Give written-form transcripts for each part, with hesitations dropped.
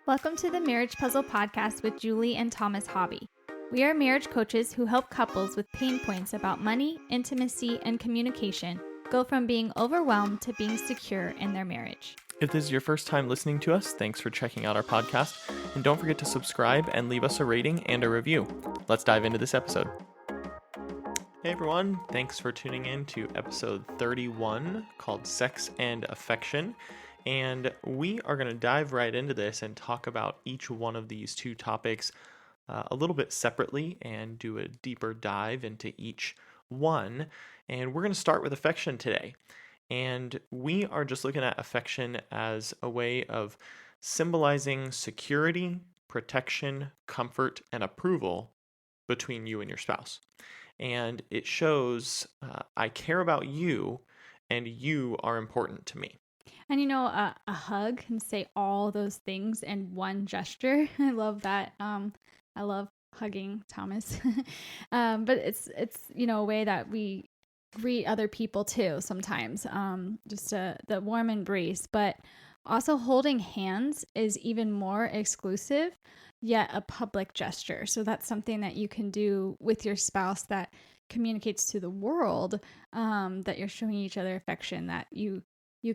Welcome to the Marriage Puzzle Podcast with Julie and Thomas Hobby. We are marriage coaches who help couples with pain points about money, intimacy, and communication go from being overwhelmed to being secure in their marriage. If this is your first time listening to us, thanks for checking out our podcast. And don't forget to subscribe and leave us a rating and a review. Let's dive into this episode. Hey everyone, thanks for tuning in to episode 31 called Sex and Affection. And we are going to dive right into this and talk about each one of these two topics a little bit separately and do a deeper dive into each one. And we're going to start with affection today. And we are just looking at affection as a way of symbolizing security, protection, comfort, and approval between you and your spouse. And it shows I care about you and you are important to me. And a hug can say all those things in one gesture. I love that. I love hugging Thomas. But it's a way that we greet other people too sometimes. Just the warm embrace. But also holding hands is even more exclusive, yet a public gesture. So that's something that you can do with your spouse that communicates to the world that you're showing each other affection, that you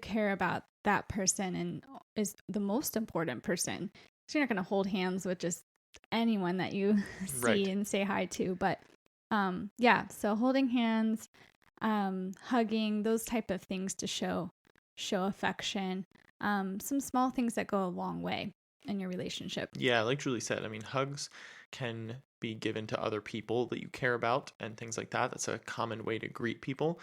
care about that person and is the most important person. So you're not going to hold hands with just anyone that you see Right. and say hi to. But so holding hands, hugging, those type of things to show affection. Some small things that go a long way in your relationship. Yeah, like Julie said, I mean, hugs can be given to other people that you care about and things like that. That's a common way to greet people.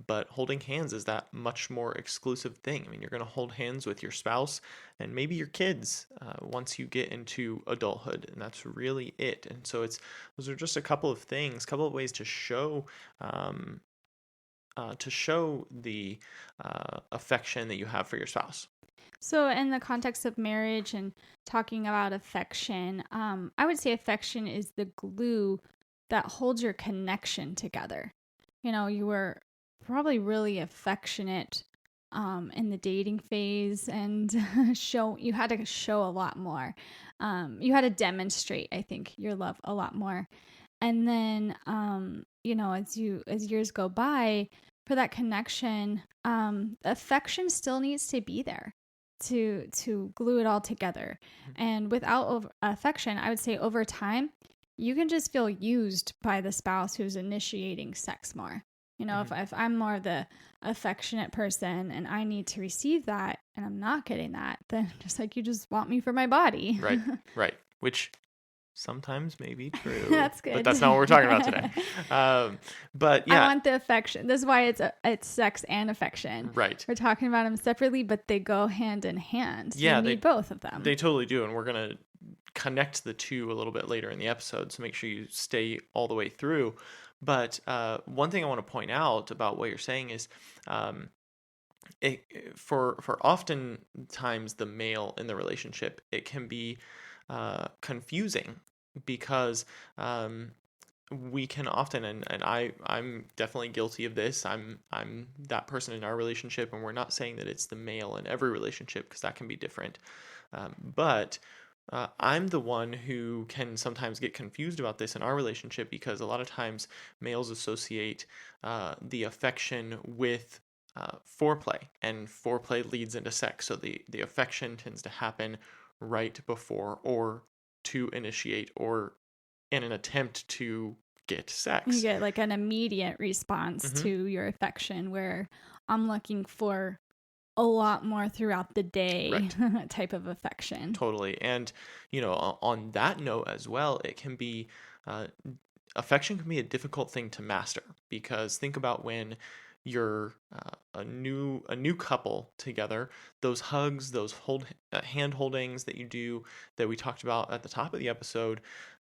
But holding hands is that much more exclusive thing. I mean, you're going to hold hands with your spouse and maybe your kids once you get into adulthood, and that's really it. And so those are just a couple of things, couple of ways to show the affection that you have for your spouse. So in the context of marriage and talking about affection, I would say affection is the glue that holds your connection together. You were probably really affectionate in the dating phase, and you had to show a lot more. You had to demonstrate, I think, your love a lot more. And then, as years go by, for that connection, affection still needs to be there to glue it all together. And without affection, I would say over time, you can just feel used by the spouse who's initiating sex more. If I'm more of the affectionate person and I need to receive that and I'm not getting that, then just like you just want me for my body. Right. Which sometimes may be true. That's good. But that's not what we're talking about today. But yeah. I want the affection. That's why it's sex and affection. Right. We're talking about them separately, but they go hand in hand. Yeah, you need both of them. They totally do. And we're going to connect the two a little bit later in the episode. So make sure you stay all the way through. But one thing I want to point out about what you're saying is for oftentimes the male in the relationship, it can be confusing because we can often, and I'm definitely guilty of this. I'm that person in our relationship, and we're not saying that it's the male in every relationship because that can be different. But I'm the one who can sometimes get confused about this in our relationship because a lot of times males associate the affection with foreplay, and foreplay leads into sex. So the affection tends to happen right before or to initiate or in an attempt to get sex. You get like an immediate response to your affection where I'm looking for a lot more throughout the day type of affection. Totally. And, on that note as well, it can be, affection can be a difficult thing to master because think about when you're a new couple together, those hugs, those hand holdings that you do that we talked about at the top of the episode,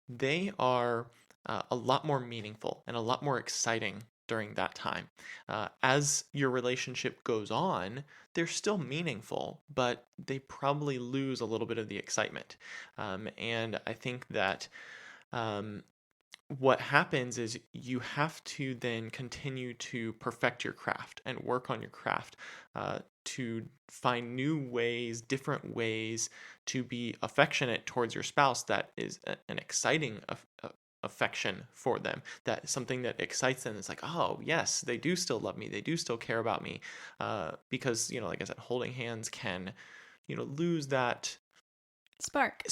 they are a lot more meaningful and a lot more exciting during that time. As your relationship goes on, they're still meaningful, but they probably lose a little bit of the excitement. And I think that what happens is you have to then continue to perfect your craft and work on your craft to find new ways, different ways to be affectionate towards your spouse that is an exciting affection for them, that something that excites them. It's like, oh yes, they do still love me, they do still care about me, because like I said, holding hands can lose that spark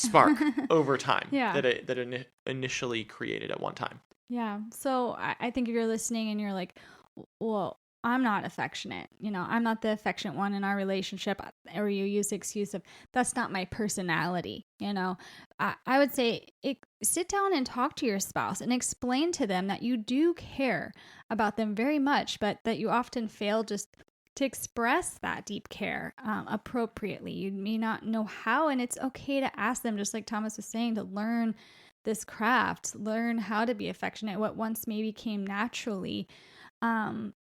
over time Yeah. that initially created at one time. Yeah. So I think if you're listening and you're like, well, I'm not affectionate, I'm not the affectionate one in our relationship, or you use the excuse of that's not my personality. I would say sit down and talk to your spouse and explain to them that you do care about them very much, but that you often fail just to express that deep care appropriately. You may not know how, and it's okay to ask them, just like Thomas was saying, to learn this craft, learn how to be affectionate. What once maybe came naturally,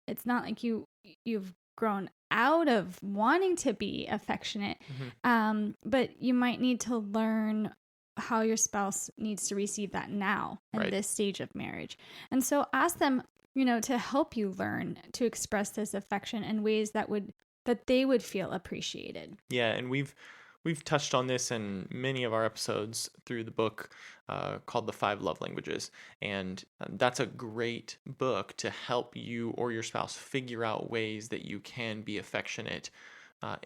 it's not like you've grown out of wanting to be affectionate, but you might need to learn how your spouse needs to receive that now in this stage of marriage. And so ask them, to help you learn to express this affection in ways that they would feel appreciated. Yeah, and we've touched on this in many of our episodes through the book called The 5 Love Languages. And that's a great book to help you or your spouse figure out ways that you can be affectionate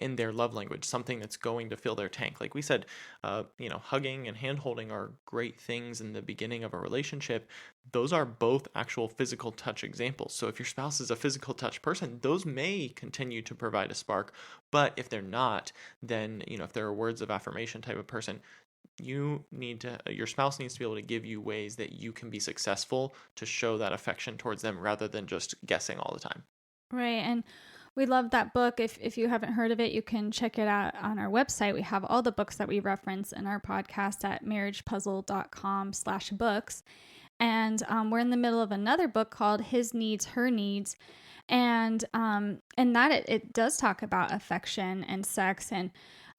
in their love language, something that's going to fill their tank. Like we said, hugging and hand holding are great things in the beginning of a relationship. Those are both actual physical touch examples. So if your spouse is a physical touch person, those may continue to provide a spark. But if they're not, then, if they're a words of affirmation type of person, your spouse needs to be able to give you ways that you can be successful to show that affection towards them rather than just guessing all the time. Right. And we love that book. If you haven't heard of it, you can check it out on our website. We have all the books that we reference in our podcast at marriagepuzzle.com/books. And we're in the middle of another book called His Needs, Her Needs. And that it does talk about affection and sex. And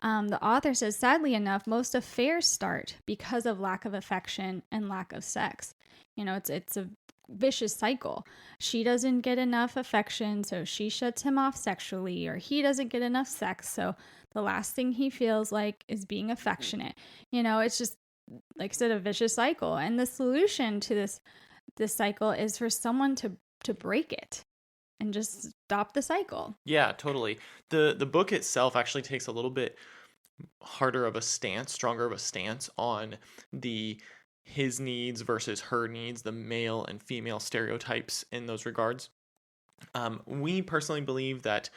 the author says, sadly enough, most affairs start because of lack of affection and lack of sex. It's a vicious cycle. She doesn't get enough affection, so she shuts him off sexually, or he doesn't get enough sex, so the last thing he feels like is being affectionate. It's just, like I said, a vicious cycle. And the solution to this cycle is for someone to break it and just stop the cycle. Yeah, totally. The book itself actually takes a little bit stronger of a stance on the his needs versus her needs, the male and female stereotypes in those regards. We personally believe that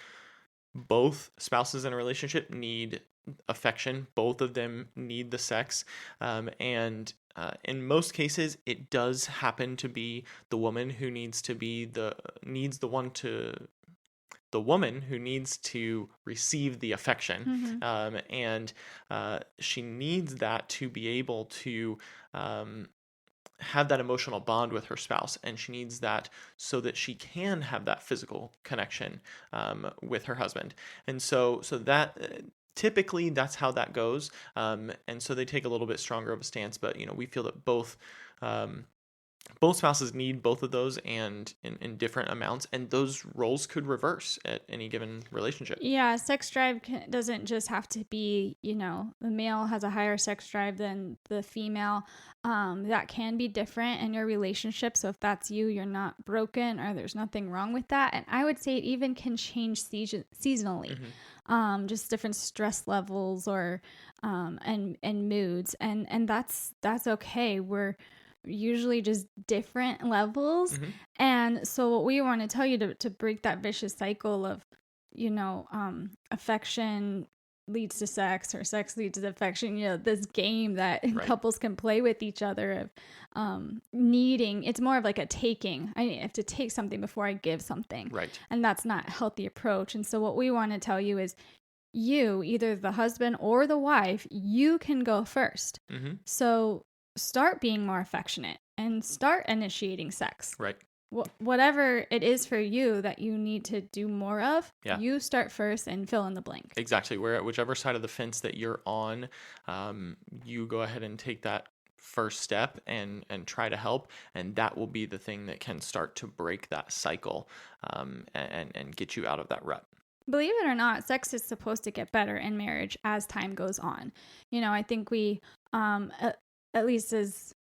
both spouses in a relationship need affection. Both of them need the sex. And in most cases, it does happen to be the woman who needs to receive the affection. And she needs that to be able to have that emotional bond with her spouse, and she needs that so that she can have that physical connection with her husband. And so that typically that's how that goes. And so they take a little bit stronger of a stance, but we feel that both spouses need both of those, and in different amounts, and those roles could reverse at any given relationship. Yeah, sex drive doesn't just have to be, the male has a higher sex drive than the female. That can be different in your relationship. So if that's you, you're not broken, or there's nothing wrong with that. And I would say it even can change seasonally. Just different stress levels or and moods, and that's okay. We're usually just different levels. And so what we want to tell you to break that vicious cycle of affection leads to sex, or sex leads to affection, this game that couples can play with each other of needing. It's more of like a taking. I have to take something before I give something, and that's not a healthy approach. And so what we want to tell you is, you, either the husband or the wife, you can go first. So start being more affectionate and start initiating sex. Whatever it is for you that you need to do more of, you start first and fill in the blank. Exactly. Whichever side of the fence that you're on, you go ahead and take that first step and try to help, and that will be the thing that can start to break that cycle, and get you out of that rut. Believe it or not, sex is supposed to get better in marriage as time goes on. I think we, at least as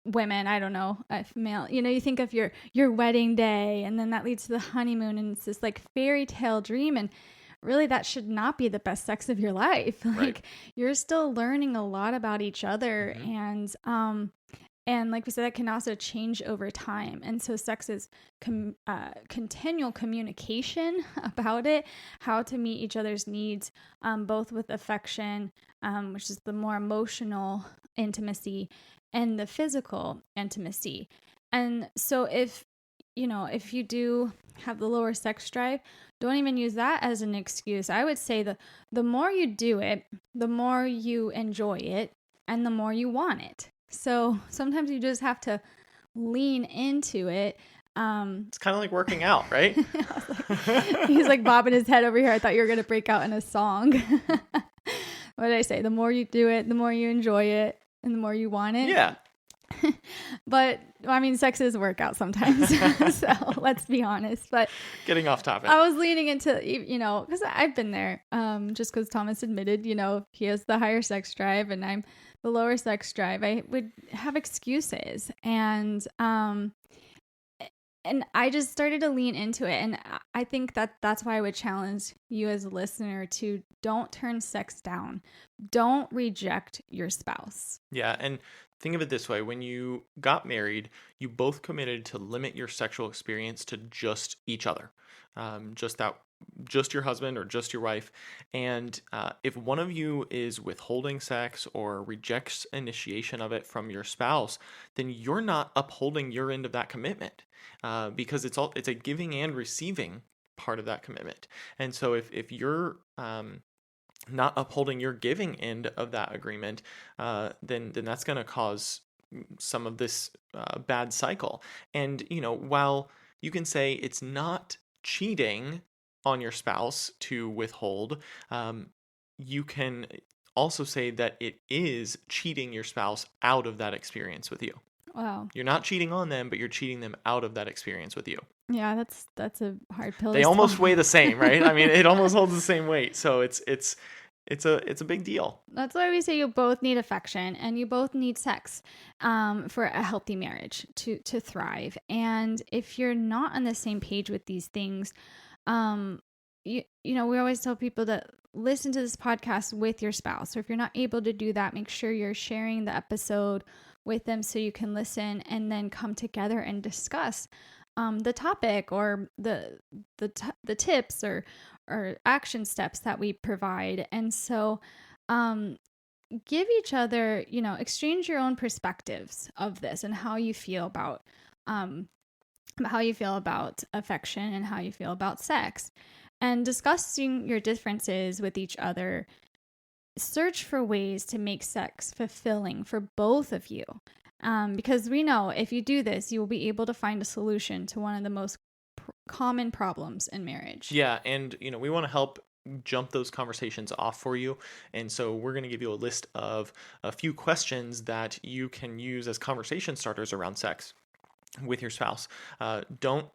women, I don't know if male, you think of your wedding day, and then that leads to the honeymoon, and it's this like fairy tale dream, and really that should not be the best sex of your life. Like Right. you're still learning a lot about each other, and like we said, that can also change over time. And so sex is continual communication about it, how to meet each other's needs, both with affection, which is the more emotional intimacy, and the physical intimacy. And so if you do have the lower sex drive, don't even use that as an excuse. I would say the more you do it, the more you enjoy it, and the more you want it. So sometimes you just have to lean into it. It's kind of like working out, right? He's like bobbing his head over here. I thought you were going to break out in a song. What did I say? The more you do it, the more you enjoy it, and the more you want it. Yeah. But I mean, sex is workout sometimes. So let's be honest. But Getting off topic. I was leaning into, because I've been there, just because Thomas admitted, he has the higher sex drive and I'm the lower sex drive. I would have excuses, and I just started to lean into it. And I think that's why I would challenge you as a listener to don't turn sex down. Don't reject your spouse. Yeah, and think of it this way. When you got married, you both committed to limit your sexual experience to just each other. Just your husband or just your wife. And if one of you is withholding sex or rejects initiation of it from your spouse, then you're not upholding your end of that commitment, because it's a giving and receiving part of that commitment. And so if you're not upholding your giving end of that agreement, then that's going to cause some of this bad cycle. And while you can say it's not cheating on your spouse to withhold, you can also say that it is cheating your spouse out of that experience with you. Wow. You're not cheating on them, but you're cheating them out of that experience with you. Yeah, that's a hard pill. They almost weigh the same, right? I mean, it almost holds the same weight. So it's a big deal. That's why we say you both need affection and you both need sex, for a healthy marriage to thrive. And if you're not on the same page with these things, we always tell people to listen to this podcast with your spouse. So if you're not able to do that, make sure you're sharing the episode with them so you can listen and then come together and discuss the topic or the tips or action steps that we provide. And so give each other, exchange your own perspectives of this and how you feel about affection and how you feel about sex, and discussing your differences with each other. Search for ways to make sex fulfilling for both of you. Because we know if you do this, you will be able to find a solution to one of the most common problems in marriage. Yeah, and we want to help jump those conversations off for you. And so we're going to give you a list of a few questions that you can use as conversation starters around sex with your spouse. Don't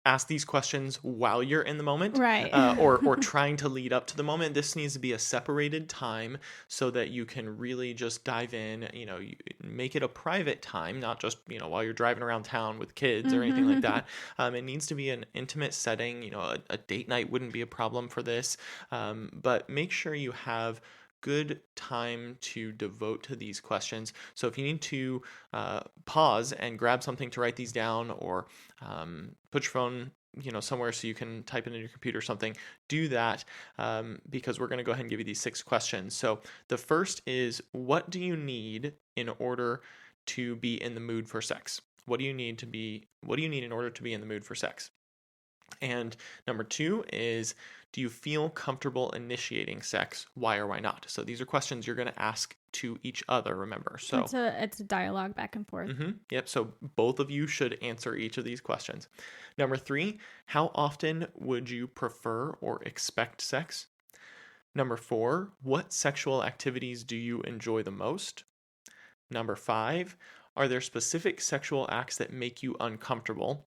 ask these questions while you're in the moment, right? or trying to lead up to the moment. This needs to be a separated time so that you can really just dive in. You make it a private time, not just while you're driving around town with kids or anything like that. It needs to be an intimate setting. A date night wouldn't be a problem for this, but make sure you have good time to devote to these questions. So if you need to pause and grab something to write these down, or put your phone somewhere so you can type it in your computer or something, do that, because we're going to go ahead and give you these 6 questions. So the first is, what do you need in order to be in the mood for sex? What do you need in order to be in the mood for sex? And number 2 is, do you feel comfortable initiating sex? Why or why not? So these are questions you're going to ask to each other, remember. So it's a dialogue back and forth. Yep. So both of you should answer each of these questions. Number 3, how often would you prefer or expect sex? Number 4, what sexual activities do you enjoy the most? Number 5, are there specific sexual acts that make you uncomfortable?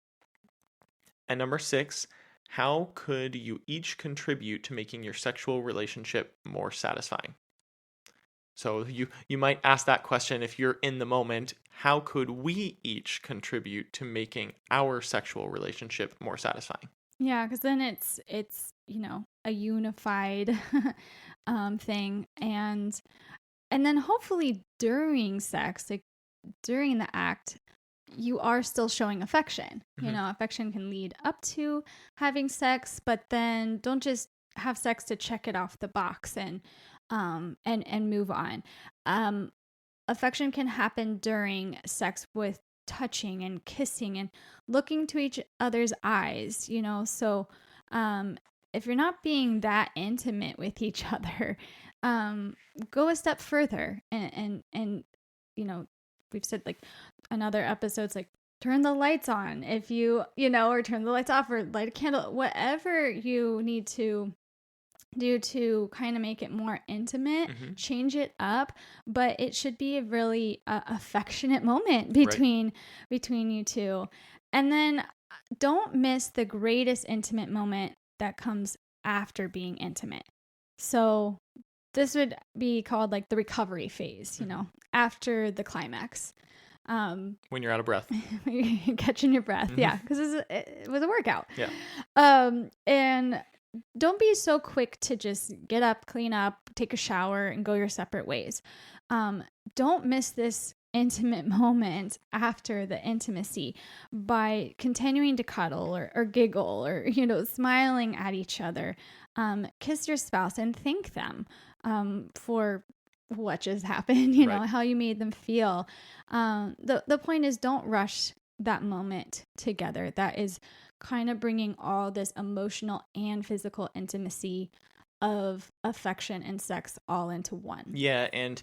And number 6, how could you each contribute to making your sexual relationship more satisfying? So you might ask that question if you're in the moment, how could we each contribute to making our sexual relationship more satisfying? Yeah, because then it's a unified thing, and then hopefully during sex, like during the act, you are still showing affection. Affection can lead up to having sex, but then don't just have sex to check it off the box and move on. Affection can happen during sex with touching and kissing and looking to each other's eyes, so if you're not being that intimate with each other, go a step further and we've said, like, in other episodes, like, turn the lights on if or turn the lights off, or light a candle, whatever you need to do to kind of make it more intimate. Change it up, but it should be a really affectionate moment between you two. And then don't miss the greatest intimate moment that comes after being intimate. So this would be called like the recovery phase, after the climax. When you're out of breath. You're catching your breath. Yeah, because it was a workout. Yeah. And don't be so quick to just get up, clean up, take a shower, and go your separate ways. Don't miss this intimate moment after the intimacy by continuing to cuddle or giggle or, smiling at each other. Kiss your spouse and thank them for what just happened, how you made them feel. The point is, don't rush that moment together. That is kind of bringing all this emotional and physical intimacy of affection and sex all into one. Yeah, and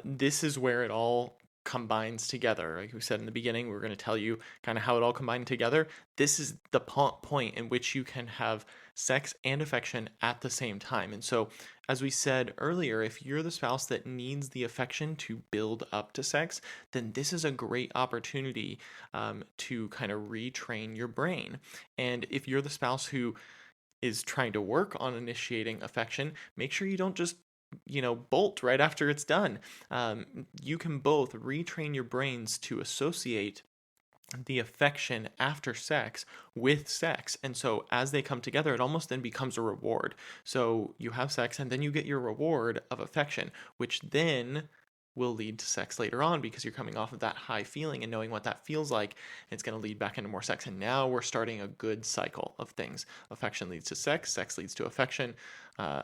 this is where it all combines together. Like we said in the beginning, we're going to tell you kind of how it all combined together. This is the point in which you can have sex and affection at the same time. And so, as we said earlier, if you're the spouse that needs the affection to build up to sex, then this is a great opportunity to kind of retrain your brain. And if you're the spouse who is trying to work on initiating affection, make sure you don't just bolt right after it's done. You can both retrain your brains to associate the affection after sex with sex. And so as they come together, it almost then becomes a reward. So you have sex and then you get your reward of affection, which then will lead to sex later on because you're coming off of that high feeling and knowing what that feels like. It's going to lead back into more sex. And now we're starting a good cycle of things. Affection leads to sex, sex leads to affection,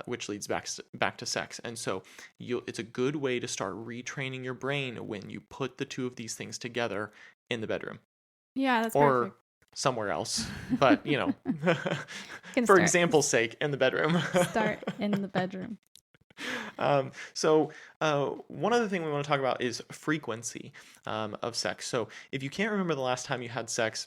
which leads back to sex. And so it's a good way to start retraining your brain when you put the two of these things together in the bedroom. Yeah, that's or perfect. Somewhere else. But, for example's sake, in the bedroom. Start in the bedroom. So one other thing we want to talk about is frequency of sex. So if you can't remember the last time you had sex,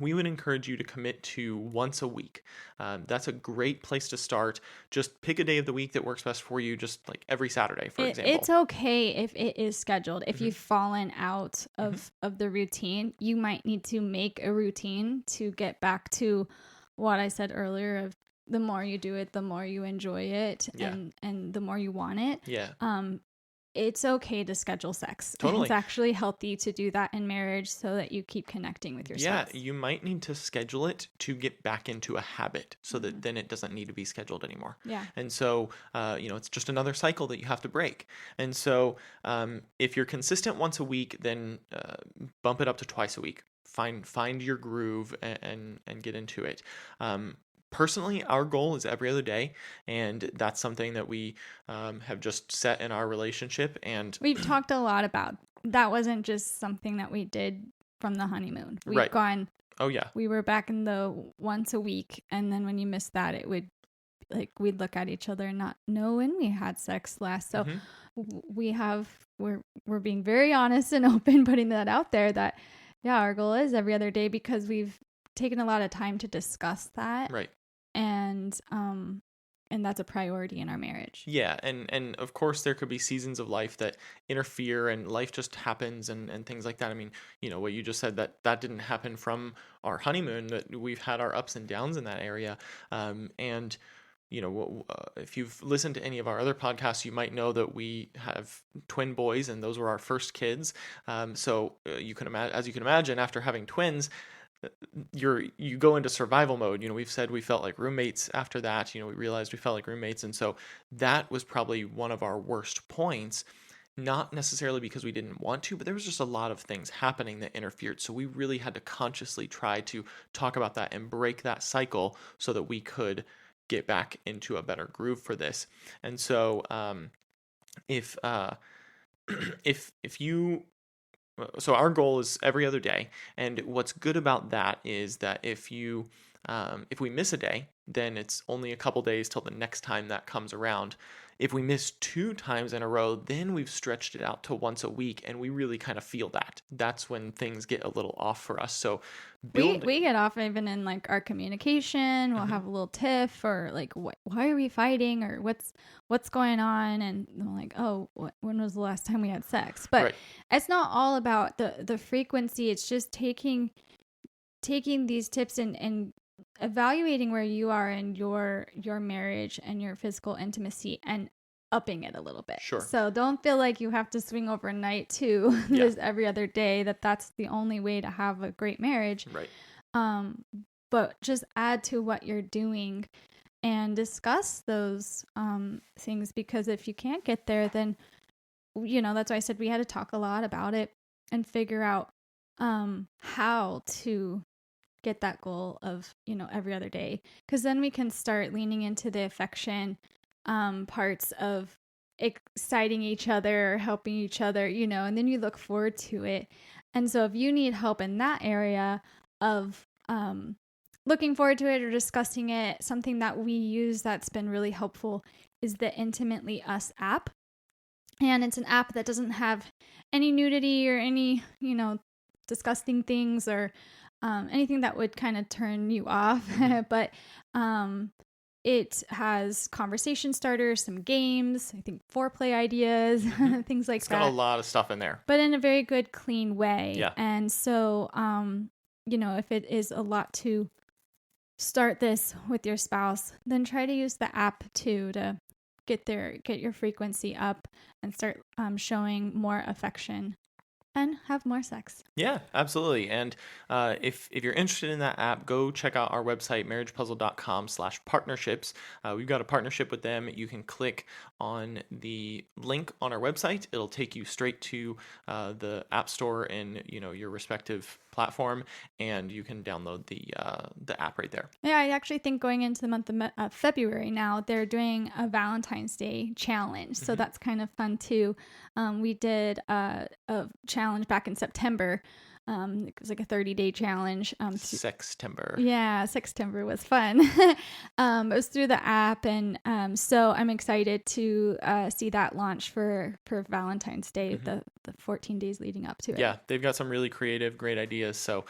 we would encourage you to commit to once a week. That's a great place to start. Just pick a day of the week that works best for you, just like every Saturday, for example. It's okay if it is scheduled. If you've fallen out of the routine, you might need to make a routine to get back to what I said earlier of the more you do it, the more you enjoy it, and the more you want it. Yeah. It's okay to schedule sex. Totally. It's actually healthy to do that in marriage so that you keep connecting with your spouse. Yeah, you might need to schedule it to get back into a habit so that then it doesn't need to be scheduled anymore. Yeah. And so, it's just another cycle that you have to break. And so, if you're consistent once a week, then bump it up to twice a week. Find your groove and get into it. Personally, our goal is every other day, and that's something that we have just set in our relationship. And we've talked a lot about that. Wasn't just something that we did from the honeymoon. We've gone. Oh yeah. We were back in the once a week, and then when you missed that, it would we'd look at each other and not know when we had sex last. So we're being very honest and open, putting that out there. That our goal is every other day because we've taken a lot of time to discuss that. Right. And that's a priority in our marriage. Yeah, and of course there could be seasons of life that interfere and life just happens and things like that. I mean, what you just said, that didn't happen from our honeymoon, that we've had our ups and downs in that area. And if you've listened to any of our other podcasts, you might know that we have twin boys, and those were our first kids. So you can imagine, as you can imagine, after having twins, you go into survival mode. We've said we felt like roommates after that. We realized we felt like roommates, and so that was probably one of our worst points. Not necessarily because we didn't want to, but there was just a lot of things happening that interfered. So we really had to consciously try to talk about that and break that cycle so that we could get back into a better groove for this. And so if you so our goal is every other day, and what's good about that is that if we miss a day, then it's only a couple days till the next time that comes around. If we miss 2 times in a row, then we've stretched it out to once a week, and we really kind of feel that. That's when things get a little off for us. So we get off even in like our communication. We'll have a little tiff, or like, why are we fighting, or what's going on? And I'm like, oh, when was the last time we had sex? But It's not all about the frequency. It's just taking these tips and evaluating where you are in your marriage and your physical intimacy and upping it a little bit. Sure. So don't feel like you have to swing overnight to this every other day, that's the only way to have a great marriage. Right. But just add to what you're doing and discuss those things, because if you can't get there, then that's why I said we had to talk a lot about it and figure out how to get that goal of every other day, because then we can start leaning into the affection parts of exciting each other, helping each other, and then you look forward to it. And so if you need help in that area of looking forward to it or discussing it, something that we use that's been really helpful is the Intimately Us app. And it's an app that doesn't have any nudity or any disgusting things or anything that would kind of turn you off. But it has conversation starters, some games, I think foreplay ideas, things like that. It's got a lot of stuff in there. But in a very good, clean way. Yeah. And so, if it is a lot to start this with your spouse, then try to use the app too to get your frequency up and start showing more affection and have more sex. Yeah, absolutely. And if you're interested in that app, go check out our website, marriagepuzzle.com/partnerships. We've got a partnership with them. You can click on the link on our website. It'll take you straight to the App Store in your respective platform, and you can download the app right there. Yeah, I actually think going into the month of February now, they're doing a Valentine's Day challenge. So that's kind of fun too. We did a challenge back in September. It was like a 30-day challenge. Sextember. Yeah, Sextember was fun. It was through the app, and so I'm excited to see that launch for Valentine's Day, the 14 days leading up to it. Yeah, they've got some really creative, great ideas. So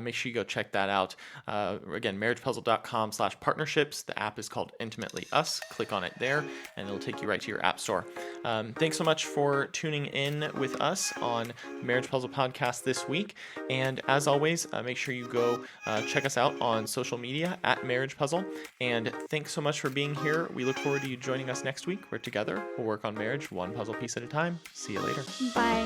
make sure you go check that out. Again, marriagepuzzle.com/partnerships. The app is called Intimately Us. Click on it there, and it'll take you right to your app store. Thanks so much for tuning in with us on the Marriage Puzzle podcast this week. And as always, make sure you go check us out on social media at Marriage Puzzle. And thanks so much for being here. We look forward to you joining us next week, where together we'll work on marriage one puzzle piece at a time. See you later. Bye.